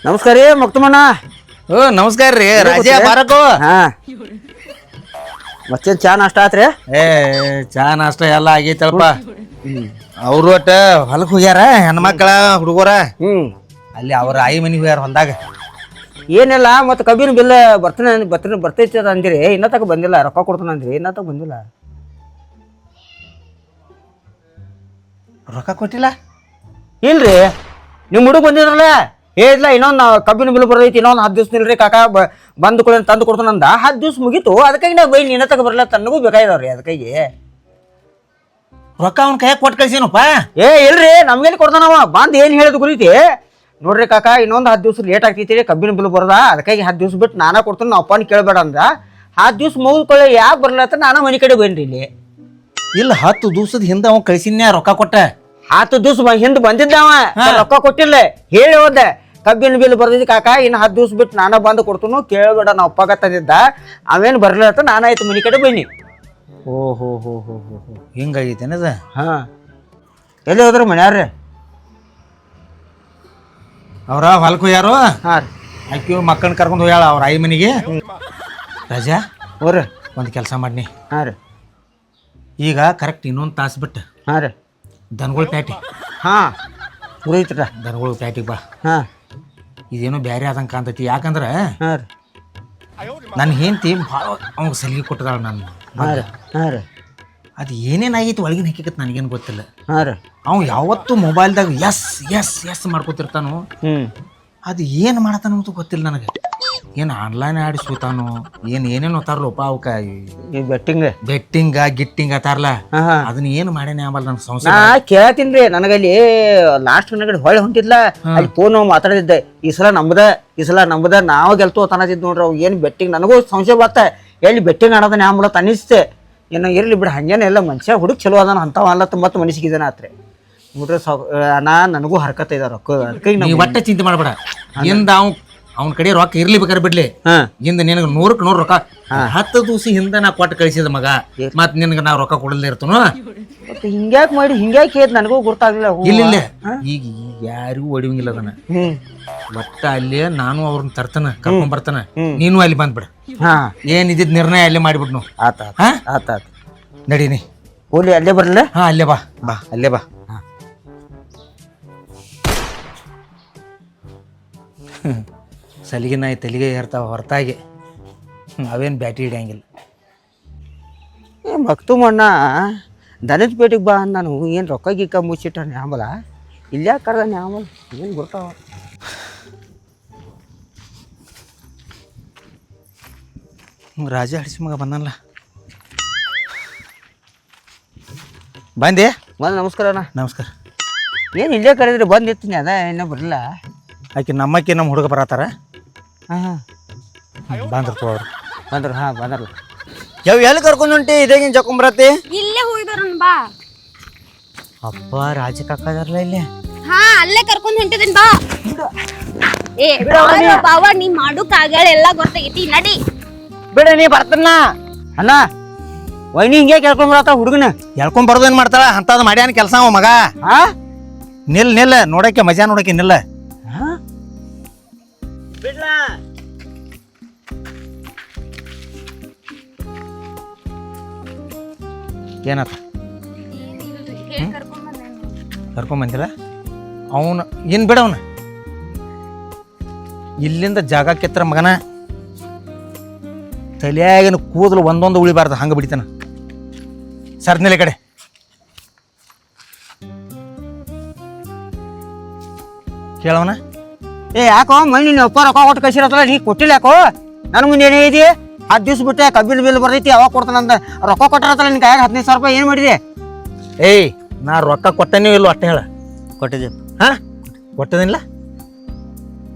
ನಮಸ್ಕಾರ ರೀ ಮುಕ್ತಮಣ್ಣ. ಓ ನಮಸ್ಕಾರ ರೀ ರಾಜ ಬಾರಕೋ. ಹಾ ಮತ್ತೇನ್ ಚಾ ನಾಷ್ಟ ಆತ್ರಿ? ಏ ಚಾ ನಾಷ್ಟ ಎಲ್ಲ ಆಗೈತಲ್ಪ. ಅವ್ರು ಒಟ್ಟ ಹೊಲಕ್ ಹೋಗ್ಯಾರ, ಹೆಣ್ಮಕ್ಳ ಹುಡುಗರ ಅಲ್ಲಿ ಅವ್ರ ಆಯಿ ಮನಿಗೆ ಹೋಗ್ಯಾರ ಹೊಲ್ದಾಗ. ಏನಿಲ್ಲ ಮತ್ತೆ ಕಬ್ಬಿನ ಬಿಲ್ ಬರ್ತೈತಿ ಅದ ಅಂದಿರಿ, ಇನ್ನ ತಕ ಬಂದಿಲ್ಲ. ರೊಕ್ಕ ಕೊಡ್ತಾನ ಅಂದ್ರಿ, ಇನ್ನ ತಕ ಬಂದಿಲ್ಲ. ರೊಕ್ಕ ಕೊಟ್ಟಿಲ್ಲ? ಇಲ್ರಿ ನಿಮ್ ಹುಡುಗ ಬಂದಿದ್ರಲ್ಲ, ಹೇಳಿದ್ಲ ಇನ್ನೊಂದು ಕಬ್ಬಿನ ಬಿಲ್ ಬರ್ತೈತಿ, ಇನ್ನೊಂದು 10 ದಿವ್ಸ ನಿಲ್ರಿ ಕಾಕ, ಬಂದು ಕೊಡ ತಂದು ಕೊಡ್ತಾನಂದ. 10 ದಿವ್ಸ ಮುಗೀತು. ಅದಕ್ಕಾಗಿ ನಾ ಬೈಲಿ, ಇನ್ನ ತಕ ಬರಲ್ಲ, ತನ್ನಗೂ ಬೇಕಾಗಿದಾವ್ರಿ. ಅದಕ್ಕಾಗಿ ರೊಕ್ಕ ಅವ್ನ ಕೈಯಾಗ ಕೊಟ್ಟು ಕಳ್ಸೀನಪ್ಪ. ಏ ಇಲ್ರಿ, ನಮ್ಗೇನು ಕೊಡ್ತಾನವ. ಬಂದು ಏನು ಹೇಳಿದ್ ಗುರಿತಿ, ನೋಡ್ರಿ ಕಾಕ ಇನ್ನೊಂದು 10 ದಿವ್ಸ ಲೇಟ್ ಆಗ್ತೈತಿ ಕಬ್ಬಿನ ಬಿಲ್ ಬರೋದ, ಅದಕ್ಕಾಗಿ 10 ದಿವ್ಸ ಬಿಟ್ಟು ನಾನಾ ಕೊಡ್ತೀನಿ, ನಾವು ಅಪ್ಪನ ಕೇಳಬೇಡ ಅಂದ. 10 ದಿವ್ಸ ಮುಗಿದ್ಕೊಳ್ಳಿ, ಯಾಕೆ ಬರ್ಲತ್ತ ನಾನು ಮನೆ ಕಡೆ ಬನ್ರಿ ಇಲ್ಲಿ. ಇಲ್ಲ 10 ದಿವ್ಸದ ಹಿಂದೆ ಅವ್ನು ಕಳ್ಸಿನ್ಯಾ ರೊಕ್ಕ ಕೊಟ್ಟ. 10 ದಿವ್ಸ ಹಿಂದೆ ಬಂದಿದ್ದವ, ರೊಕ್ಕ ಕೊಟ್ಟಿಲ್ಲ. ಹೇಳಿ ಹೋದೆ ಕಬ್ಬಿನ ಬಿಲ್ ಬರ್ದಿದ್ದಿ ಕಾಕ, ಇನ್ನು 10 ದಿವ್ಸ ಬಿಟ್ಟು ನಾನ ಬಂದು ಕೊಡ್ತೀನಿ, ಕೇಳಬೇಡ ನಾವು ಅಪ್ಪಾಗ ತಂದಿದ್ದ. ಅವೇನು ಬರ್ಲತ್ತ, ನಾನಾಯ್ತು ಮನೆ ಕಡೆ ಬನ್ನಿ. ಓಹೋ ಹೋ ಹೋ ಹೋ ಹೋ ಹಿಂಗಾಗೈತೇನದ? ಹಾ ಎಲ್ಲಿ ಹೋದ್ರಿ ಮನ್ಯಾರ್ರಿ? ಅವ್ರ ಹೊಲಕ್ಕೆ ಹೋಗ್ಯಾರು. ಹಾಂ ರೀ. ಆಕಿ ಮಕ್ಕಳನ್ನ ಕರ್ಕೊಂಡು ಹೋಗ್ಯಾಳ ಅವ್ರ ಆಯಿ ಮನಿಗೆ. ರಾಜಾ ಹೋರಿ. ಒಂದು ಕೆಲಸ ಮಾಡಿ. ಹಾಂ ರೀ. ಈಗ ಕರೆಕ್ಟ್ ಇನ್ನೊಂದು ತಾಸು ಬಿಟ್ಟು ಹಾಂ ರೀ. ದನಗಳ ಪ್ಯಾಟಿ. ಹಾಂ ಪುರೋಹಿತ್ರ ದನಗಳ ಪ್ಯಾಟಿಗೆ ಬಾ. ಹಾಂ ಇದೇನೋ ಬೇರೆ ಆದಂಗೆ ಕಾಣ್ತೈತಿ. ಯಾಕಂದ್ರೆ ಹಾಂ ರೀ. ನನ್ನ ಹೆಂಡತಿ ಭಾಳ ಅವ್ನಿಗೆ ಸಲಿಗೆ ಕೊಟ್ಟದಾಳ. ನಾನು ಹಾಂ ರೀ. ಹಾಂ ರೀ. ಅದು ಏನೇನಾಗೈತಿ ಒಳಗಿನ ಹಕ್ಕಿಕತ್ ನನಗೇನು ಗೊತ್ತಿಲ್ಲ. ಹಾಂ ರೀ. ಅವ್ನು ಯಾವತ್ತೂ ಮೊಬೈಲ್ದಾಗ ಎಸ್ ಎಸ್ ಎಸ್ ಮಾಡ್ಕೊತಿರ್ತಾನು. ಅದು ಏನು ಮಾಡತ್ತಾನ ಅಂತ ಗೊತ್ತಿಲ್ಲ ನನಗೆ. ಏನು ಆನ್ಲೈನ್ ಆಡಿಸ್ಕೊತಾನು, ಏನೇನು ಓದ್ತಾರಲ್ಲಪ್ಪ ಅವಕ್ಕ, ಬೆಟ್ಟಿಂಗ ಗಿಟ್ಟಿಂಗ್ ಅತ್ತಾರಲ್ಲ, ಅದನ್ನ ಏನು ಮಾಡೇನೆ ಆಮೇಲೆ ನನಗೆ ಸಂಶಯ. ನಾ ಕೇಳತ್ತೀನಿ ರೀ, ನನಗಲ್ಲಿ ಲಾಸ್ಟ್ ನನಗಡೆ ಹೊಳೆ ಹೊಂಟಿದ್ಲ, ಅಲ್ಲಿ ಫೋನ್ ಮಾತಾಡಿದ್ದೆ. ಈ ಸಲ ನಮ್ದ ನಾವು ಗೆಲ್ತು ತನದಿದ್ ನೋಡ್ರಿ. ಅವು ಏನು ಬೆಟ್ಟಿಂಗ್ ನನಗೂ ಸಂಶಯ ಬರ್ತ, ಎಲ್ಲಿ ಬೆಟ್ಟಿಂಗ್ ಆಡೋದನ್ನ ಯಾವ ಮೂಲಕ ಅನಿಸ್ತೆ. ಏನೋ ಇರಲಿ ಬಿಡು, ಹಂಗೇನೆ ಎಲ್ಲ ಮನುಷ್ಯ ಹುಡುಗ ಚಲೋ ಅದಾನ, ಅಂಥವ ಅಲ್ಲ ತುಂಬ ಮನಸ್ಸಿಗಿದಾನ ಆತ್ರಿ. ನೋಡ್ರಿ ನನಗೂ ಹರ್ಕತ್ತ ಇದಾರ ರೊಕ್ಕ. ನೀವು ಒಟ್ಟೆ ಚಿಂತೆ ಮಾಡಬೇಡ. ಇಂದ ಅವ್ನ ಕಡೆ ರೊಕ್ಕ ಇರ್ಲಿ ಬೇಕಾದ್ರೆ ಬಿಡ್ಲಿ, ಇಂದ ನಿನಗೆ 100ಕ್ಕೆ 100 ರೊಕ್ಕ 10 ದಿವಸ ಹಿಂದೆ ನಾ ಕೊಟ್ಟು ಕಳಿಸಿದ ಮಗ, ಮತ್ ನಿನಗೆ ನಾವು ರೊಕ್ಕ ಕೊಡಲ್ದೇ ಇರ್ತನು. ಮತ್ತೆ ಹಿಂಗ್ಯಾಕೆ ಮಾಡಿ ಹಿಂಗ್ಯಾಕೆ ಹೇದ್ ನನಗೂ ಗೊತ್ತಾಗ್ಲಿಲ್ಲ. ಇಲ್ಲ ಈಗ ಯಾರಿಗೂ ಹೊಡಿವಂಗಿಲ್ಲ ಅದನ್ನ. ಒಟ್ಟ ಅಲ್ಲಿ ನಾನು ಅವ್ರನ್ನ ತರ್ತಾನ, ಕರ್ಕೊಂಡ್ ಬರ್ತಾನ, ನೀನು ಅಲ್ಲಿ ಬಂದ್ಬಿಡ. ಏನಿದ್ ನಿರ್ಣಯ ಅಲ್ಲೇ ಮಾಡಿಬಿಡ್ನು. ಆತ ನಡೀನಿ ಹೋಲಿ, ಅಲ್ಲೇ ಬರ್ಲಿಲ್ಲ. ಹಾ ಅಲ್ಲೇ ಬಾ ಬಾ ಅಲ್ಲೇ ಬಾ. ಸಲಿಗೆ ನಾಯಿ ತಲೆಗೆ ಏರ್ತಾವ ಹೊರತಾಗಿ ಅವೇನು ಬ್ಯಾಟಿ ಹಿಡಿಯಂಗಿಲ್ಲ. ಭಕ್ತು ಮಣ್ಣ ದನದ ಪೇಟಿಗೆ ಬಾ ನಾನು ಏನು ರೊಕ್ಕ ಗಿಕ್ಕ ಮುಚ್ಚಿಟ್ಟ ನ್ಯಾಮಲ ಇಲ್ಲೇ ಕರ್ದ ನ್ಯಾಮಲ್ ಏನು ಗೊತ್ತಾವ. ರಾಜ ಹಡಿಸಿ ಮಗ ಬಂದಲ್ಲ. ಬಂದೆ? ನಮಸ್ಕಾರ ಅಣ್ಣ. ನಮಸ್ಕಾರ. ಏನು ಇಲ್ಲೇ ಕರೆದ್ರಿ ಬಂದಿರ್ತೀನಿ, ಅದ ಇನ್ನೂ ಬರಲಿಲ್ಲ. ಆಕೆ ನಮ್ಮಕ್ಕೆ ನಮ್ಮ ಹುಡುಗ ಬರತ್ತಾರ. ಹಾಂ ಬಂದ್ರು ಅವ್ರು ಬಂದ್ರು. ಹಾಂ ಬಂದ್ರಲ್ಲ. ಎಲ್ಲಿ ಕರ್ಕೊಂಡು ಹೊಂಟಿ? ಇದೇಗಿನ ಜಕೊಂಬರತ್ತೆ? ಇಲ್ಲೇ ಹೋಗಿದಾರನ್ ಬಾ. ಅಪ್ಪ ರಾಜ ಕಾಕದಾರಲ್ಲ ಇಲ್ಲೇ. ಹಾ ಅಲ್ಲೇ ಕರ್ಕೊಂಡ್ ಹೊಂಟಿದೀನಿ ಬಾ. ಏ ಬಾವ, ನೀ ಮಾಡು ಕಾಗಳ ಎಲ್ಲ ಗೊತ್ತಾಗೈತಿ, ನಡಿ. ಬಿಡ ನೀ ಬರ್ತನ ಅಣ್ಣ. ವೈನಿ ಹಿಂಗೆ ಕೇಳ್ಕೊಂಡ್ ಬರತ್ತ ಹುಡುಗನ. ಎಳ್ಕೊಂಡ್ ಬರೋದೇನ್ ಮಾಡ್ತಾಳ? ಅಂತದ್ ಮಾಡ್ಯಾನ ಕೆಲಸ ಅವ ಮಗ. ನಿಲ್ಲ ನೋಡಕ್ಕೆ ಮಜಾ ನೋಡಕ್ಕೆ ನಿಲ್ಲ. ಏನತ್ತ ಕರ್ಕೊಂಡ್ ಬಂದಿಲ್ಲ ಅವನು? ಏನ್ ಬಿಡವನ ಇಲ್ಲಿಂದ ಜಾಗ ಕೆತ್ತರ ಮಗನ. ತಲೆಯಾಗಿನ ಕೂದಲು ಒಂದೊಂದು ಉಳಿಬಾರ್ದು, ಹಂಗ ಬಿಡ್ತಾನ. ಸರ್ದ್ನೆಲೆ ಕಡೆ ಕೇಳವನ. ಯಾಕೋ ಮೈ ನೀನು ಒಪ್ಪ ರೊಕ್ಕ ಕೊಟ್ಟು ಕಳ್ಸಿರತ್ತಲ್ಲ, ನೀ ಕೊಟ್ಟಿಲ್ಲ ಯಾಕೋ? ನನ್ನ ಮುಂದೆ ಏನೇ ಇದೆ? 10 ದಿವ್ಸ ಬಿಟ್ಟೆ ಕಬ್ಬಿನ ಬಿಲ್ ಬರ್ತೈತಿ, ಅವಾಗ ಕೊಡ್ತಾನಂತ. ರೊಕ್ಕ ಕೊಟ್ಟಿರತ್ತಲ್ಲ ನಿನ್ ಕೈಯಾಗ 15,000 ರೂಪಾಯಿ, ಏನು ಮಾಡಿದೆ? ಏಯ್ ನಾ ರೊಕ್ಕ ಕೊಟ್ಟನೇ ಇಲ್ಲೋ ಅಷ್ಟೇ ಹೇಳ. ಕೊಟ್ಟಿದ್ದೆ. ಹಾ ಕೊಟ್ಟದಿಲ್ಲ.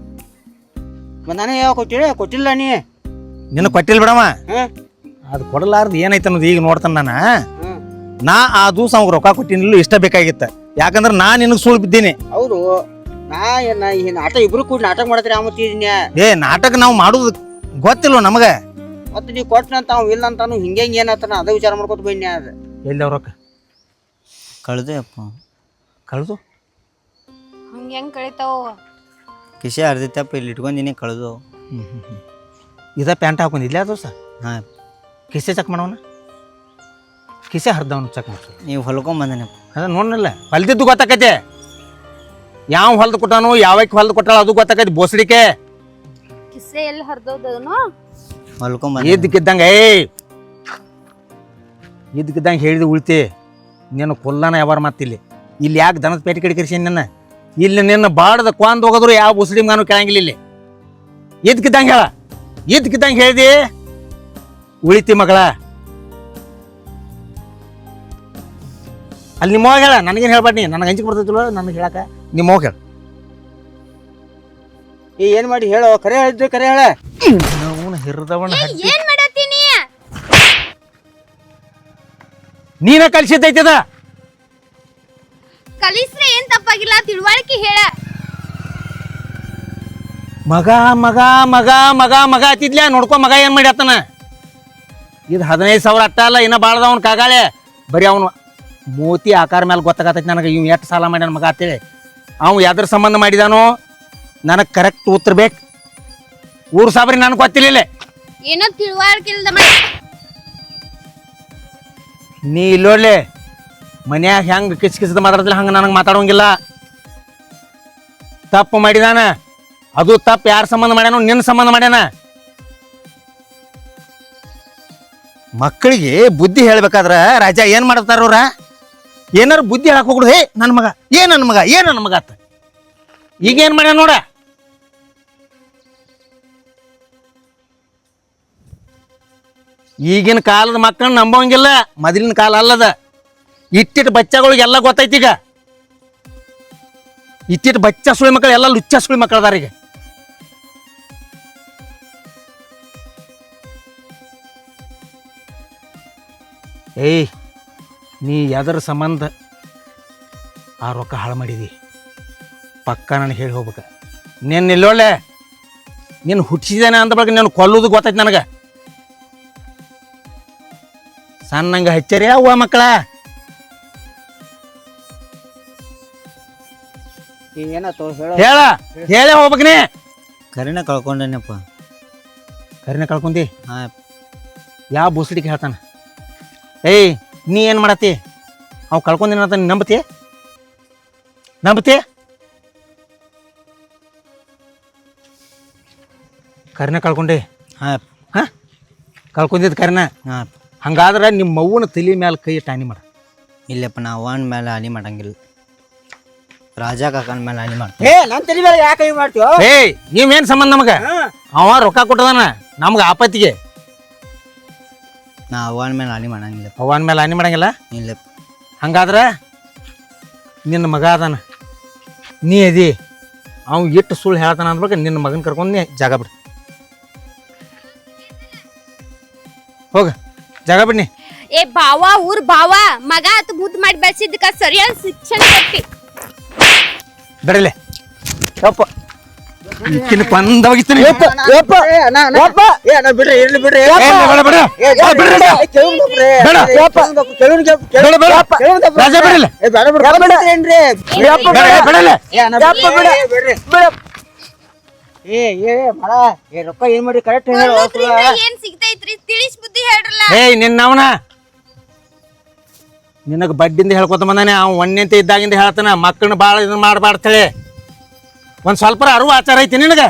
ನಾನೇ ಯಾವ ಕೊಟ್ಟಿಲ್ಲ ನೀ. ನಿನ್ನ ಕೊಟ್ಟಿಲ್ಲ ಬಿಡಮ್ಮ. ಅದು ಕೊಡಲಾರ್ದು ಏನೈತೆ ಅನ್ನೋದು ಈಗ ನೋಡ್ತಾನ ನಾನು. ನಾ ಆ ದಿವಸ ಅವ್ಗೆ ರೊಕ್ಕ ಕೊಟ್ಟಿನಿಲ್ಲ, ಇಷ್ಟ ಬೇಕಾಗಿತ್ತ. ಯಾಕಂದ್ರೆ ನಾ ನಿನಗೆ ಸುಳ್ಳು ಬಿದ್ದೀನಿ. ಹೌದು, ನಾ ಈ ನಾಟಕ ಇಬ್ರು ಕೂಡ ನಾಟಕ ಮಾಡ್ತೀರಿ ಆಮತ್ತಿದ್ನ್ಯಾ. ನಾಟಕ ನಾವು ಮಾಡುದು ಗೊತ್ತಿಲ್ವ ನಮಗೆ? ಮತ್ತೆ ನೀವು ಕೊಟ್ಟನಂತ ಅವ್ ಇಲ್ಲ ಅಂತಾನು ಹಿಂಗೆ ಏನಾಗ್ತಾನ ಅದ ವಿಚಾರ ಮಾಡ್ಕೊತ ಬನ್ನಿ. ಅದ ಎಲ್ಲಿ ಅವ್ರ ರೊಕ್ಕ ಕಳ್ದೆ ಅಪ್ಪ. ಕಳ್ದು ಹಂಗೆ ಹೆಂಗ್ ಕಳಿತಾವ? ಕಿಸೆ ಹರಿದಿತ್ತಪ್ಪ ಇಲ್ಲಿ ಇಟ್ಕೊಂಡಿನಿ ಕಳೆದು. ಇದ ಪ್ಯಾಂಟ್ ಹಾಕೊಂಡಿಲ್ಲ ಅದು ಸರ್. ಹಾಂ ಕಿಸೆ ಚೆಕ್ ಮಾಡವನ, ಕಿಸೆ ಹರಿದವನು ಚೆಕ್ ಮಾಡ್ತೀವಿ. ನೀವು ಹೊಲ್ಕೊಂಬಂದನಪ್ಪ. ಅದ ನೋಡಲ್ಲ ಹೊಲ್ದಿದ್ದು ಗೊತ್ತಾಕೈತೆ, ಯಾವ ಹೊಲ್ದು ಕೊಟ್ಟಾನು ಯಾವಕ್ಕೆ ಹೊಲ್ದು ಕೊಟ್ಟಾಳ ಅದು ಗೊತ್ತಾಕೈತಿ. ಬೋಸಡಿಕೆ ಕಿಸೆ ಎಲ್ಲಿ ಹರಿದೋದನು? ಹೊಲ್ಕೊಂಬಂದ ಇದ್ದಕ್ಕಿದ್ದಂಗೆ ಇದ್ದಕ್ಕಿದ್ದಂಗೆ ಹೇಳಿದ ಉಳ್ತಿ ನೀನು ಕೊಲ್ಲನ ಯಾವಾರ ಮಾತಿಲ್ಲಿ. ಇಲ್ಲಿ ಯಾಕೆ ದನದ ಪೇಟೆ ಕಡೆ ಕರ್ಸಿ ನಿನ್ನ ಇಲ್ಲಿ ನಿನ್ನ ಬಾಡ್ದ ಕ್ವಾಂದ್ ಹೋಗೋದ್ರು ಯಾವ ಬುಸಡಿ ನಾನು ಕೇಳಂಗಿಲ್ಲ. ಇಲ್ಲಿ ಇದ್ದಕ್ಕಿದ್ದಂಗೆ ಹೇಳ, ಇದ್ದಕ್ಕಿದ್ದಂಗೆ ಹೇಳ್ದಿ ಉಳಿತಿ ಮಗಳ. ಅಲ್ಲಿ ನಿಮ್ಮ ಹೋಗಿ ಹೇಳ, ನನಗೇನು ಹೇಳ್ಬಾರ್ದು, ನೀ ನನಗೆ ಹಂಚಿಕೆ ಬರ್ತೈತಿಲ್ಲ ನನಗೆ ಹೇಳಕ. ನಿಮ್ಮ ಹೋಗಿ ಹೇಳ. ಏನ್ ಮಾಡಿ ಹೇಳೋ, ಕರೆ ಹೇಳಿದ್ರೆ ಕರೆ ಹೇಳ. ನಾವು ಹಿರಿದವಣ ಏನ್ ಮಾಡತ್ತೀನಿ? ನೀನ ಕಲಿಸಿದ್ದೈತದ. ಕಲಿಸ್ರೆ ಏನ್ ತಪ್ಪಾಗಿಲ್ಲ, ತಿಳುವಳಿಕೆ ಹೇಳ. ಮಗ ಮಗ ಮಗ ಮಗ ಮಗ ಹತ್ತಿದ್ಲ ನೋಡ್ಕೊ. ಮಗ ಏನ್ ಮಾಡಿ ಆತನ ಇದು 15,000 ಅಟ್ಟ ಅಲ್ಲ, ಇನ್ನ ಬಾಳ್ದವನ್ ಕಾಗಾಳೆ. ಬರೀ ಅವನು ಮೂತಿ ಆಕಾರ ಮೇಲೆ ಗೊತ್ತಾಗತೈತಿ ನನಗೆ ಇವ್ ಎಷ್ಟು ಸಾಲ ಮಾಡ್ಯಾನ ಮಗ ಅಂತೇಳಿ. ಅವ್ ಯಾವ್ದ್ರ ಸಂಬಂಧ ಮಾಡಿದಾನೋ ನನಗೆ ಕರೆಕ್ಟ್ ಉತ್ತರ ಬೇಕು. ಊರು ಸಾಬ್ರಿ ನನಗೆ ಗೊತ್ತಿಲ್ಲ. ಏನೋ ತಿಳುವಳಿಕೆ ಇಲ್ದ ನೀ ಇಲ್ಲೋಡ್ಲೆ ಮನ್ಯಾಗ ಹೆಂಗ್ ಕಿಚ್ ಕಿಚದ ಮಾತಾಡ್ತಿಲ್ಲ ಹಂಗ ನನಗೆ ಮಾತಾಡೋಂಗಿಲ್ಲ. ತಪ್ಪು ಮಾಡಿದಾನ, ಅದು ತಪ್ಪು ಯಾರ ಸಂಬಂಧ ಮಾಡ್ಯಾನೋ ನಿನ್ನ ಸಂಬಂಧ ಮಾಡ್ಯಾನ. ಮಕ್ಕಳಿಗೆ ಬುದ್ಧಿ ಹೇಳ್ಬೇಕಾದ್ರ ರಾಜ ಏನ್ ಮಾಡ್ತಾರ ಅವ್ರ, ಏನಾರು ಬುದ್ಧಿ ಹೇಳಕ್ ಹೋಗ್ಬಿಡು. ಹೇ ನನ್ನ ಮಗ ನನ್ನ ಮಗ ನನ್ನ ಮಗ ಅತ್ತ. ಈಗ ಏನ್ ಮಾಡ್ಯಾನ ನೋಡ. ಈಗಿನ ಕಾಲದ ಮಕ್ಕಳನ್ನ ನಂಬೋಂಗಿಲ್ಲ, ಮೊದಲಿನ ಕಾಲ ಅಲ್ಲದ. ಇಟ್ಟಿಟ್ಟು ಬಚ್ಚಗಳಿಗೆಲ್ಲ ಗೊತ್ತೈತಿ. ಈಗ ಇಟ್ಟಿಟ್ಟು ಬಚ್ಚ ಸುಳಿ ಮಕ್ಕಳು ಎಲ್ಲ ಲುಚ್ಚ ಸುಳಿ ಮಕ್ಕಳು ಅದಾರ. ಈಗ ಏಯ್ ನೀ ಎದರ ಸಂಬಂಧ ಆ ರೊಕ್ಕ ಹಾಳು ಮಾಡಿದಿ ಪಕ್ಕ ನನಗೆ ಹೇಳಿ ಹೋಗ್ಬೇಕ. ನೀನು ಇಲ್ಲೊಳ್ಳೆ ನೀನು ಹುಟ್ಟಿಸಿದೇನೆ ಅಂದ ಬಗ್ಗೆ ನಾನು ಕೊಲ್ಲೋದು ಗೊತ್ತೈತಿ ನನಗೆ. ಸಣ್ಣಂಗ ಹಚ್ಚರಿ ಅವ್ವ ಮಕ್ಕಳ. ಏನಾಯ್ತು ಹೇಳ. ಹೇಳ ಹೇಳೇ ಹೋಗ್ಬೇಕ. ನೀ ಕರಿನ ಕಳ್ಕೊಂಡೇನಪ್ಪ. ಕರಿನ ಕಳ್ಕೊಂಡಿ. ಹಾಂ ಯಾವ ಬುಸಡಿಗೆ ಹೇಳ್ತಾನ. ಏಯ್ ನೀ ಏನು ಮಾಡತ್ತಿ, ಅವ್ ಕಳ್ಕೊಂಡೇನಂತ ನೀ ನಂಬತಿ ನಂಬತಿ? ಕರಿನ ಕಳ್ಕೊಂಡಿ. ಹಾಂ ಹಾಂ ಕಳ್ಕೊಂಡಿದ್ದು ಕರಿನ. ಹಾಂ ಹಂಗಾದ್ರೆ ನಿಮ್ಮ ಮವ್ವನ ತಲೆ ಮೇಲೆ ಕೈ ಟಾನಿ ಮಾಡ. ಇಲ್ಲಪ್ಪ ನಾ ಅವನ ಮೇಲೆ ಹಾನಿ ಮಾಡಂಗಿಲ್ಲ, ರಾಜ ಕಾಕನ ಮೇಲೆ ಹಾನಿ ಮಾಡ್ತೀನಿ. ನನ್ ತಲೆ ಮೇಲೆ ಯಾಕೆ ಇವ್ ಮಾಡ್ತೀವೋ? ಏಯ್ ನೀವೇನು ಸಂಬಂಧ ನಮಗ? ಅವ ರೊಕ್ಕ ಕೊಟ್ಟದಾನ ನಮ್ಗೆ ಆಪತ್ತಿಗೆ. ನಾ ಅವನ ಮೇಲೆ ಹಾನಿ ಮಾಡಂಗಿಲ್ಲ. ಅವನ ಮೇಲೆ ಹಾನಿ ಮಾಡಂಗಿಲ್ಲ. ಇಲ್ಲಪ್ಪ ಹಂಗಾದ್ರೆ ನಿನ್ನ ಮಗ ಅದಾನ, ನೀ ಅದಿ, ಅವ್ ಇಟ್ಟು ಸುಳ್ಳು ಹೇಳ್ತಾನ ಅಂದ್ಬೇಕು. ನಿನ್ನ ಮಗನ ಕರ್ಕೊಂಡು ನೀ ಜಾಗ ಬಿಡು. ಹೋಗ ಜಾಗ ಬಿಡ್ನಿ. ಏ ಬಾವ, ಊರ್ ಬಾವ, ಮಗ ಅತ್ ಮುದ್ದು ಮಾಡಿ ಬೆಳ್ಸಿದ್ದಕ್ಕ ಸರಿಯಾದ ಶಿಕ್ಷಣ ಕೊಟ್ಟಿ. ಬಿಡಲೆ ಯಪ್ಪ, ಈಕಿನ ಕೊಂದ ಹೋಗಿಸ್ತೀನಿ. ಬಿಡ್ರಿ ಇರ್ಲಿ ಬಿಡ್ರಿ. ರಾಜ ಬಿಡಲೆ ರೊಕ್ಕ ಏನ್ ಮಾಡಿ ಕರೆಕ್ಟ್ ಹೇಳ. ಏನ್ ಸಿಗ್ತೈತ್ರಿ ತಿಳಿಸ್ ಬುದ್ಧಿ ಹೇಳ್ರಲ್ಲ. ಏಯ್ ನಿನ್ನವನ ನಿನಗೆ ಬಡ್ಡಿಂದ ಹೇಳ್ಕೊತ ಬಂದಾನೆ. ಅವ್ ಒಣ್ಣೆಂತ ಇದ್ದಾಗಿಂದ ಹೇಳ್ತಾನ ಮಕ್ಕಳನ್ನ ಭಾಳ ಇದನ್ನ ಮಾಡಬಾರ್ದೇಳಿ. ಒಂದು ಸ್ವಲ್ಪ ಅರಿವು ಆಚಾರ ಐತಿ ನಿನಗೆ.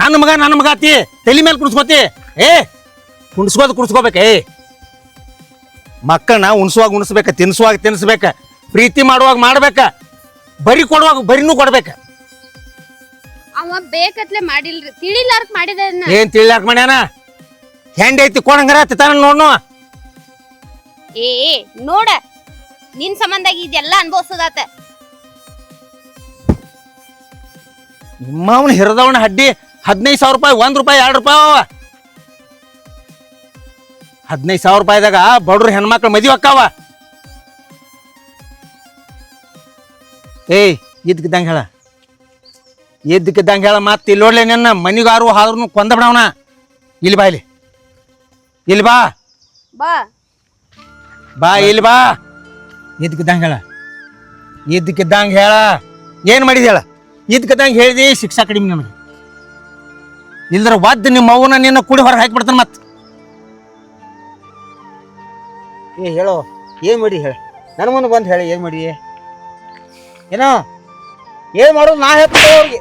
ನನ್ನ ಮಗ ಅತ್ತಿ ತಲೆ ಮೇಲೆ ಕುಣಿಸ್ಕೋತಿ. ಏ ಕುಣಿಸ್ಕೋಬೇಕು. ಏ ಮಕ್ಕಳನ್ನ ಉಣಿಸುವಾಗ ಉಣಿಸ್ಬೇಕ, ತಿನ್ಸುವಾಗ ತಿನ್ಸ್ಬೇಕ, ಪ್ರೀತಿ ಮಾಡುವಾಗ ಮಾಡ್ಬೇಕ, ಬರಿ ಕೊಡುವಾಗ ಬರಿನೂ ಕೊಡ್ಬೇಕ. ಅವ ಬೇಕತ್ಲೆ ಮಾಡಿಲ್ರಿ, ತಿಳಿಲಾರ್ಕ್ ಮಾಡಿದ. ಏನ್ ತಿಳಿಲಾಕ ಮಾಡ್ಯಾನ? ಹೆಂಡ್ ಐತಿ ಕೊಡಂಗಾರ ತಾನ ನೋಡ್ನು. ಏ ನೋಡ, ನಿನ್ ಸಂಬಂಧ ಇದೆಲ್ಲ ಅನ್ಭವಿಸೋದಾತ. ನಿಮ್ಮವನ ಹಿರದವನ ಹಡ್ಡಿ 15,000 ರೂಪಾಯಿ, 1 ರೂಪಾಯಿ 2 ರೂಪಾಯಿ ಅವ. 15,000 ರೂಪಾಯಿದಾಗ ಬಡ್ರು ಹೆಣ್ಮಕ್ಳು ಮದುವೆ ಅಕ್ಕಾವ. ಏಯ್ ಇದ್ದಕ್ಕಿದ್ದಂಗೆ ಹೇಳ, ಇದ್ದಕ್ಕಿದ್ದಂಗೆ ಹೇಳ. ಮತ್ತೆ ಇಲ್ಲೋಡ್ಲೆ ನಿನ್ನ ಮನಿಗಾರು ಹಾದ್ರೂ ಕೊಂದ ಬಿಡವನ. ಇಲ್ಲಿ ಬಾ, ಇಲ್ಲಿ ಬಾ ಬಾ ಬಾ ಇಲ್ಲಿ ಬಾ. ಇದ್ದಕ್ಕಿದ್ದಂಗೆ ಹೇಳ, ಇದ್ದಕ್ಕಿದ್ದಂಗೆ ಹೇಳ. ಏನು ಮಾಡಿದ ಹೇಳ? ಇದ್ಕದಂಗೆ ಹೇಳಿದಿ ಶಿಕ್ಷಾ ಕಡಿಮೆ ನನಗೆ ಇಲ್ದ್ರ ಒದ್ದು ನಿಮ್ಮ ಅವ್ವನ ನಿನ್ನ ಕೂಡಿ ಹೊರಗೆ ಹಾಕಿಬಿಡ್ತಾನೆ ಮತ್ತೆ ಏ ಹೇಳೋ ಏನ್ ಮಾಡಿ ಹೇಳ ನನ್ನ ಮುಂದೆ ಬಂದು ಹೇಳಿ ಏನ್ ಮಾಡಿ ಏನೋ ಏನ್ ಮಾಡೋದು ನಾ ಹೇಳ್ತೀನಿ ಅವ್ರಿಗೆ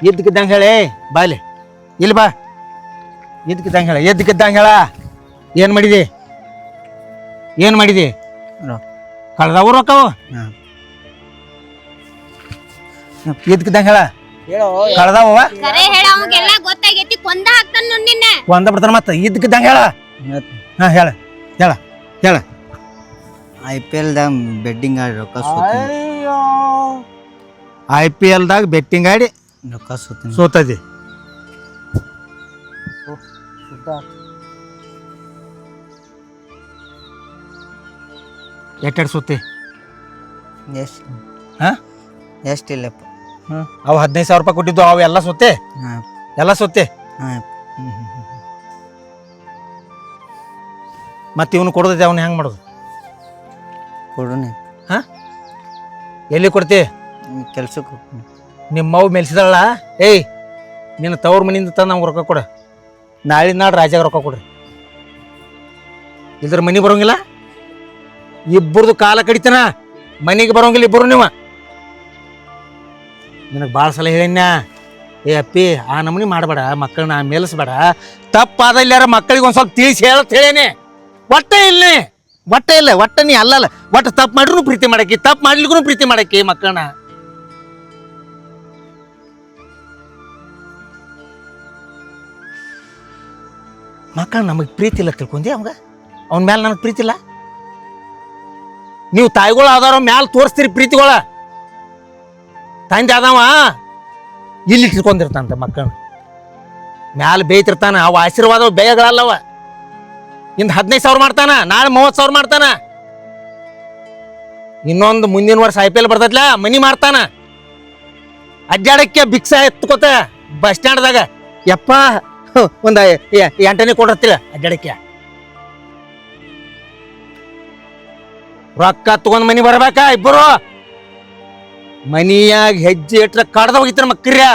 ಇದ್ಕಿದ್ದಂಗೆ ಹೇಳಿ ಬಾಲಿ ಇಲ್ಲಿ ಬಾ ಇದ್ಕಿದ್ದಂಗೆ ಹೇಳ ಎದ್ಕಿದ್ದಂಗೆ ಹೇಳ ಏನು ಮಾಡಿದಿ ಏನು ಮಾಡಿದಿ ಕಳ್ದವು ರೊಕ್ಕವು ಇದ್ಕಿದ್ದಂಗೆ ಹೇಳ ಹೇಳೋ ಕಳ್ದವ ಕರೆ ಹೇಳ ಅವಂಗೆಲ್ಲ ಗೊತ್ತಾಗೈತಿ ಕೊಂದ ಹಾಕ್ತಾನ ನೋಡ್ ನಿನ್ನ ಒಂದ ಬಿಡ್ತಾನ ಮತ್ತೆ ಇದ್ಕಿದ್ದಂಗೆ ಹೇಳ ಹಾ ಹೇಳ ಹೇಳ ಹೇಳ IPL-ದಾಗ ಬೆಟ್ಟಿಂಗ್ ಆಡಿ ರೊಕ್ಕ ಸೋತೀನಿ ಅಯ್ಯೋ IPL-ದಾಗ ಬೆಟ್ಟಿಂಗ್ ಆಡಿ ರೊಕ್ಕ ಸೋತೀನಿ ಸೋತದಿ ಎಟ್ಟೆಡ್ ಸೋತಿ ಎಷ್ಟು ಹಾ ಎಷ್ಟಿಲ್ಲಪ್ಪ ಅವು 15,000 ರೂಪಾಯಿ ಕೊಟ್ಟಿದ್ದು ಅವು ಎಲ್ಲ ಸೋತೆ ಹಾಂ ಎಲ್ಲ ಸೋತೆ ಹಾಂ ಮತ್ತೆ ಇವನು ಕೊಡೋದೈತೆ ಅವನು ಹೆಂಗೆ ಮಾಡೋದು ಕೊಡುನೆ ಹಾ ಎಲ್ಲಿ ಕೊಡ್ತಿ ಕೆಲ್ಸಕ್ಕೆ ಹೋಗ್ತೀನಿ ನಿಮ್ಮವ್ ಮೆಲ್ಸಿದಳ ಏಯ್ ನಿನ್ನ ತವ್ರ ಮನಿಯಿಂದ ತಂದು ನಮ್ಗೆ ರೊಕ್ಕ ಕೊಡ ನಾಳೆ ನಾಡು ರಾಜಾಗ ರೊಕ್ಕ ಕೊಡ್ರಿ ಇಲ್ದ್ರ ಮನೆಗೆ ಬರೋಂಗಿಲ್ಲ ಇಬ್ಬರದು ಕಾಲ ಕಡಿತನ ಮನೆಗೆ ಬರೋಂಗಿಲ್ಲ ಇಬ್ಬರು ನೀವು ನಿನಗೆ ಭಾಳ ಸಲ ಹೇಳಿನ ಏ ಅಪ್ಪಿ ಆ ನಮೂನಿ ಮಾಡಬೇಡ ಮಕ್ಕಳನ್ನ ಮೇಲಿಸ್ಬೇಡ ತಪ್ಪಾದ ಇಲ್ಲಾರ ಮಕ್ಕಳಿಗೆ ಒಂದು ಸ್ವಲ್ಪ ತಿಳಿಸಿ ಹೇಳತ್ ಹೇಳೇನೆ ಒಟ್ಟೆ ಇಲ್ಲೇ ಒಟ್ಟೆ ಇಲ್ಲ ಒಟ್ಟೆ ನೀ ಅಲ್ಲಲ್ಲ ಒಟ್ಟು ತಪ್ಪು ಮಾಡ್ರೂ ಪ್ರೀತಿ ಮಾಡಕ್ಕೆ ತಪ್ಪು ಮಾಡ್ಲಿಕ್ಕೂ ಪ್ರೀತಿ ಮಾಡಕ್ಕೆ ಮಕ್ಕಳನ್ನ ಮಕ್ಕಳು ನಮಗೆ ಪ್ರೀತಿ ಇಲ್ಲ ತಿಳ್ಕೊಂಡಿ ಅವಾಗ ಅವನ ಮ್ಯಾಲೆ ನನಗೆ ಪ್ರೀತಿ ಇಲ್ಲ ನೀವು ತಾಯಿಗಳು ಆದವ್ರ ಮ್ಯಾಲೆ ತೋರಿಸ್ತೀರಿ ಪ್ರೀತಿಗಳ ತಂದೆ ಆದವ ಇಲ್ಲಿ ಇಟ್ಕೊಂಡಿರ್ತಾನಂತ ಮಕ್ಕಳನ್ನ ಮ್ಯಾಲೆ ಬೇಯ್ತಿರ್ತಾನ ಅವ ಆಶೀರ್ವಾದ ಬೇಯಗಳಲ್ಲವ ಇಂದ 15,000 ಮಾಡ್ತಾನ ನಾಳೆ 30,000 ಮಾಡ್ತಾನ ಇನ್ನೊಂದು ಮುಂದಿನ ವರ್ಷ IPL ಬರ್ತೈತ್ಲ ಮನಿ ಮಾಡ್ತಾನ ಅಡ್ಡಾಡಕ್ಕೆ ಭಿಕ್ಷಾ ಎತ್ಕೋತ ಬಸ್ ಸ್ಟ್ಯಾಂಡ್ದಾಗ ಯಪ್ಪ ಒಂದು 8 ಕೊಡತ್ತಿಲ್ಲ ಅಡ್ಡಾಡಕ್ಕೆ ರೊಕ್ಕ ತಗೊಂಡ್ ಮನಿ ಬರ್ಬೇಕಾ ಇಬ್ಬರು ಮನಿಯಾಗ ಹೆಜ್ಜೆ ಇಟ್ರ ಕಡ್ದ ಹೋಗಿತ್ತಾರ ಮಕ್ಕರ್ಯ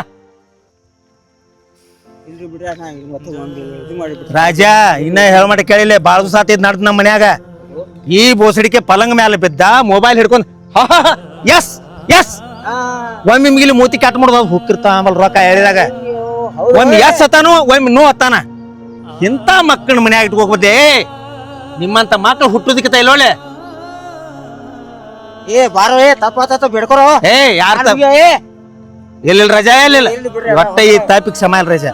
ಇಲ್ರಿ ಬಿಡ್ರಿ ನಾ ಇವತ್ತು ಒಂದು ಇದು ಮಾಡಿಬಿಟ್ರೆ ರಾಜ ಇನ್ನ ಹೇಳ್ಮಾಡಿ ಕೇಳಿಲ್ಲ ಬಾಳ ದಿವಸ ಆತೈತ್ ನಡ್ದು ನಮ್ಮ ಮನ್ಯಾಗ ಈ ಬೋಸಡಿಕೆ ಪಲಂಗ ಮ್ಯಾಲ ಬಿದ್ದ ಮೊಬೈಲ್ ಹಿಡ್ಕೊಂಡ್ ಎಸ್ ಎಸ್ ಒಮ್ಮೆ ಮಿಗಿಲಿ ಮೂತಿ ಕಟ್ ಮಾಡೋದು ಹುಕ್ಕಿರ್ತ ಆಮೇಲೆ ರೊಕ್ಕ ಹೇಳಿದಾಗ ಒಮ್ಮೆ ಎಸ್ ಅತ್ತಾನು ಒಮ್ಮೆ ನೋ ಅತ್ತಾನ ಇಂಥ ಮಕ್ಕಳ ಮನ್ಯಾಗ ಇಟ್ಕೋಬೋದೇ ನಿಮ್ಮಂತ ಮಕ್ಕಳು ಹುಟ್ಟೋದಕ್ಕೆ ಇಲ್ಲೋಳೆ ಏ ಬಾರೋ ಏ ತಪ್ಪಾತ ಬೇಡ್ಕೊರೋ ಏ ಯಾರ ಎಲ್ಲಿಲ್ಲ ರಜಾ ಎಲ್ಲಿಲ್ಲ ಒಟ್ಟ ಈ ತಾಪಿಕ್ ಸಮ ಇಲ್ಲ ರಜಾ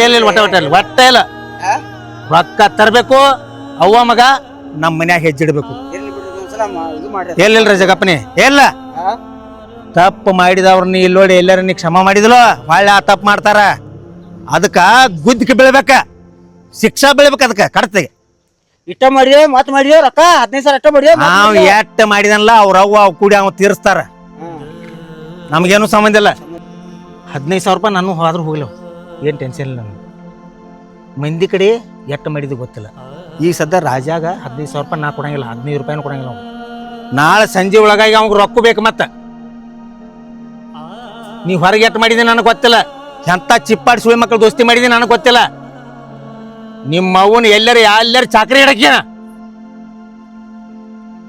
ಎಲ್ಲಿಲ್ಲ ಒಟ್ಟ ಇಲ್ಲ ರೊಕ್ಕ ತರ್ಬೇಕು ಅವ್ವ ಮಗ ನಮ್ಮ ಮನ್ಯಾಗ ಹೆಜ್ಜಿಡ್ಬೇಕು ಎಲ್ಲಿಲ್ಲ ರಜಗಪ್ಪನಿ ಎಲ್ಲ ತಪ್ಪು ಮಾಡಿದವ್ರನ್ನ ಇಲ್ಲಿ ನೋಡಿ ಎಲ್ಲಾರ ನೀ ಕ್ಷಮ ಮಾಡಿದಲೋ ಹೊಳ್ಳಿ ಆ ತಪ್ಪು ಮಾಡ್ತಾರ ಅದಕ್ಕ ಗುದ್ದಿಗೆ ಬೀಳ್ಬೇಕ ಶಿಕ್ಷಾ ಬೀಳ್ಬೇಕ ಅದಕ್ಕ ಕಡ್ತಿಗೆ ಇಷ್ಟ ಮಾಡಿದೆ ಮತ್ ಮಾಡಿದೆ ರೊಕ್ಕ 15,000 ಇಷ್ಟ ಮಾಡಿದೆ ನಾವ್ ಎಟ್ಟ ಮಾಡಿದನಲ್ಲ ಅವ್ರ ಅವ್ವ ಅವ್ ಕೂಡಿ ಅವ್ ತೀರಿಸ್ತಾರ ನಮಗೇನು ಸಂಬಂಧ ಇಲ್ಲ 15,000 ರೂಪಾಯಿ ನಾನು ಹೋದ್ರೂ ಹೋಗ್ಲವ ಏನು ಟೆನ್ಷನ್ ಇಲ್ಲ ನನಗೆ ಮಂದಿ ಕಡೆ ಎಟ್ಟು ಮಾಡಿದ್ದು ಗೊತ್ತಿಲ್ಲ ಈಗ ಸದ್ಯ ರಾಜಾಗ 15,000 ರೂಪಾಯಿ ನಾ ಕೊಡಂಗಿಲ್ಲ 15 ರೂಪಾಯಿನೂ ಕೊಡಂಗಿಲ್ಲ ಅವ್ನು ನಾಳೆ ಸಂಜೆ ಒಳಗಾಗಿ ಅವ್ಗೆ ರೊಕ್ಕ ಬೇಕು ಮತ್ತೆ ನೀವು ಹೊರಗೆ ಎಟ್ಟು ಮಾಡಿದ್ದೀನಿ ನನಗೆ ಗೊತ್ತಿಲ್ಲ ಎಂಥ ಚಿಪ್ಪಾಡಿ ಸುಳಿ ಮಕ್ಕಳು ದೋಸ್ತಿ ಮಾಡಿದ್ದೀನಿ ನನಗೆ ಗೊತ್ತಿಲ್ಲ ನಿಮ್ಮ ಅವನು ಎಲ್ಲರ ಚಾಕ್ರಿ ಇಡಕ್ಯನ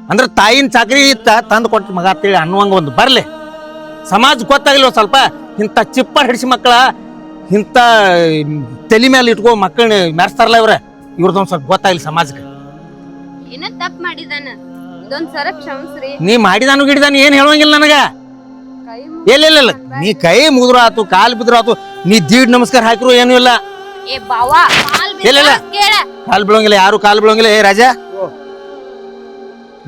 ಅಂದ್ರೆ ತಾಯಿನ ಚಾಕ್ರಿ ಇತ್ತ ತಂದು ಕೊಟ್ಟು ಮಗ ಅಂತೇಳಿ ಅನ್ನುವಂಗ ಒಂದು ಬರಲಿ ಸಮಾಜ ಗೊತ್ತಾಗಿಲ್ಲ ಸ್ವಲ್ಪ ಇಂಥ ಚಿಪ್ಪಾಡಿ ಹಿಡಿಸಿ ಮಕ್ಕಳ ಇಂಥ ತಲೆ ಮೇಲೆ ಇಟ್ಕೋ ಮಕ್ಕಳನ್ನ ಮೆರೆಸ್ತಾರಲ್ಲ ಇವ್ರದೊಂದು ಸ್ವಲ್ಪ ಗೊತ್ತಾಗಿಲ್ಲ ಸಮಾಜಕ್ಕೆ ಏನ ತಪ್ಪ ಮಾಡಿದಾನ ಇದೊಂದ್ ಸರ ಕ್ಷಮಿಸ್ರಿ ನೀ ಮಾಡಿದಾನು ಗಿಡಿದಾನು ಏನು ಹೇಳುವಂಗಿಲ್ಲ ನನಗ ಕೈ ಇಲ್ಲ ನೀ ಕೈ ಮುಗಿದ್ರು ಆತು ಕಾಲು ಬಿದ್ರು ಆತು ನೀ ದೀಡ್ ನಮಸ್ಕಾರ ಹಾಕಿರು ಏನು ಇಲ್ಲ ಏ ಬಾವಾ ಕಾಲ್ ಇಲ್ಲ. ಕೇಳ ಕಾಲು ಬೀಳಂಗಿಲ್ಲ ಯಾರು ಕಾಲು ಬೀಳಂಗಿಲ್ಲ ಏ ರಾಜ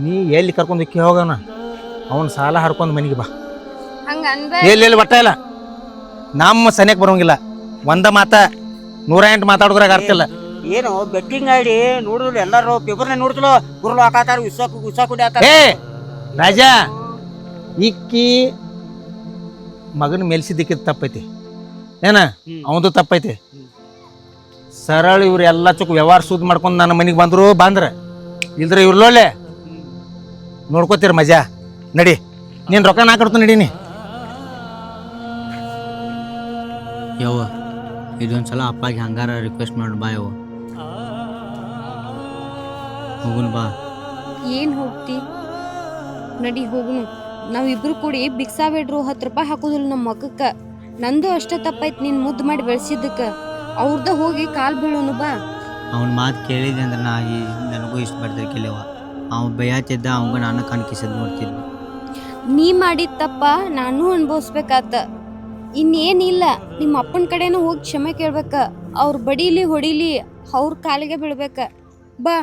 ನೀ ಎಲ್ಲಿ ಕರ್ಕೊಂಡು ಇಕ್ಕಿ ಹೋಗೋಣ ಅವನ ಸಾಲ ಹರ್ಕೊಂಡು ಮನೆಗೆ ಬಾ ಹಂಗ ಅನ್ಬೇಡ ಎಲ್ಲಿ ಒಟ್ಟ ಇಲ್ಲ ನಮ್ಮ ಸನಿಯಕ್ಕೆ ಬರೋಂಗಿಲ್ಲ ಒಂದ ಮಾತ 108 ಮಾತಾಡೋದ್ರಾಗ ಅರ್ಥ ಇಲ್ಲ ಏನು ಬೆಟ್ಟಿಂಗ್ ಆಡಿ ನೋಡಿದ್ರು ಎಲ್ಲಾರು ಪೇಪರ್ನ ನೋಡ್ತಲೋ ಗುರುಳು ಹಾಕಾತಾರ ಉತ್ಸಾಹ ಕುಡಿ ಆತಾರ ಏ ರಾಜ ಇಕ್ಕಿ ಮಗನ ಮೆಲ್ಸಿದ್ದಕ್ಕಿದ್ ತಪ್ಪೈತಿ ಏನ ಅವಂದು ತಪ್ಪೈತಿ ಸರಳ ಇವ್ರು ಎಲ್ಲ ಚುಕ್ ವ್ಯವಹಾರ ಸುದ್ ಮಾಡ್ಕೊಂಡು ನನ್ನ ಮನೆಗೆ ಬಂದ್ರ ಇಲ್ದ್ರೆ ಇವ್ರಲ್ಲೊಳ್ಳೆ ನೋಡ್ಕೋತೀರ ಮಜಾ ನಡಿ ನೀನು ರೊಕ್ಕ ನಾ ಕೊಡ್ತು ನಡೀನಿ ಯವ್ವ ಇದೊಂದ್ಸಲ ಅಪ್ಪಾಗೆ ಹಂಗಾರ ರಿಕ್ವೆಸ್ಟ್ ಮಾಡಿ ಬಾ ಯವ್ವ. ಹೋಗುನ್ ಬಾ. ಏನ್ ಹೋಗ್ತಿ ನಡಿ ಹೋಗುನು. ನಾವಿಬ್ರು ಕೂಡಿ ಭಿಕ್ಷಾ ಬೇಡ್ರು 10 ರೂಪಾಯಿ ಹಾಕೋದಿಲ್ಲ ನಮ್ಮ ಮಕ್ಕಕ್ಕ. ನಂದು ಅಷ್ಟ ತಪ್ಪಾಯ್ತು ನೀನ್ ಮುದ್ದು ಮಾಡಿ ಬೆಳೆಸಿದ್ದಕ್ಕ. ಅವ್ರದ ಹೋಗಿ ಕಾಲ್ ಬೀಳೋನು ಬಾ. ಅವ್ನ ಮಾತು ಕೇಳಿದೆ ಅಂದ್ರೆ ನನಗೂ ಇಷ್ಟು ಬರ್ದಿರ್ಕಿಲ್ಲವ. ಅವ ಬೈಯಾತಿದ್ದ ಅವಂಗ ನಾನು ಕಣ್ಕಿಸದ್ ನೋಡ್ತಿದ್ದೆ. ನೀ ಮಾಡಿದ ತಪ್ಪ ನಾನು ಅನ್ಭವಿಸ್ಬೇಕಾತ. ಇನ್ನೇನಿಲ್ಲ, ನಿಮ್ಮ ಅಪ್ಪನ ಕಡೆನೂ ಹೋಗಿ ಕ್ಷಮೆ ಕೇಳ್ಬೇಕ. ಅವ್ರ ಬಡೀಲಿ ಹೊಡಿಲಿ ಅವ್ರ ಕಾಲಿಗೆ ಬೀಳ್ಬೇಕ. ಬಾ